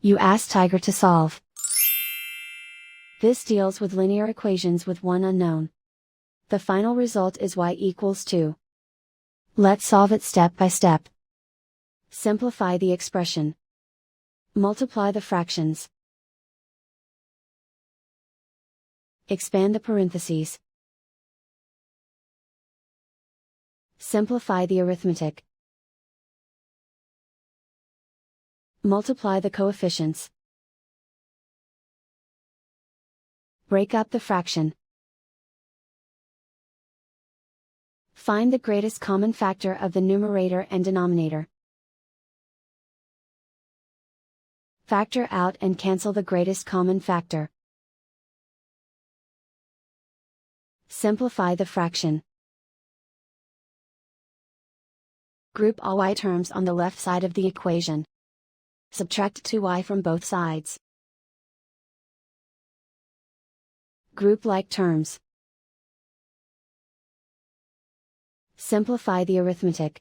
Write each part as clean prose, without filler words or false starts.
You ask Tiger to solve. This deals with linear equations with one unknown. The final result is y equals 2. Let's solve it step by step. Simplify the expression. Multiply the fractions. Expand the parentheses. Simplify the arithmetic. Multiply the coefficients. Break up the fraction. Find the greatest common factor of the numerator and denominator. Factor out and cancel the greatest common factor. Simplify the fraction. Group all y terms on the left side of the equation. Subtract 2y from both sides. Group like terms. Simplify the arithmetic.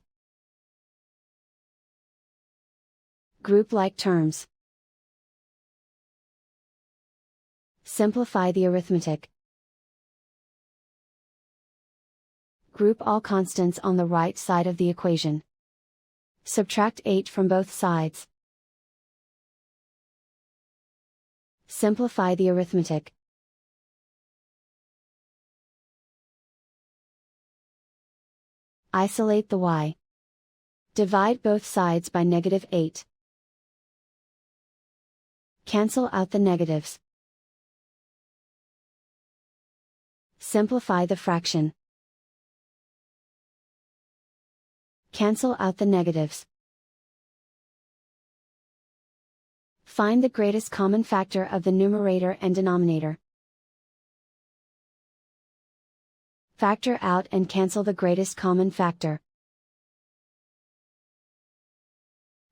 Group like terms. Simplify the arithmetic. Group all constants on the right side of the equation. Subtract 8 from both sides. Simplify the arithmetic. Isolate the y. Divide both sides by -8. Cancel out the negatives. Simplify the fraction. Cancel out the negatives. Find the greatest common factor of the numerator and denominator. Factor out and cancel the greatest common factor.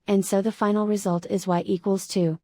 And so the final result is y equals 2.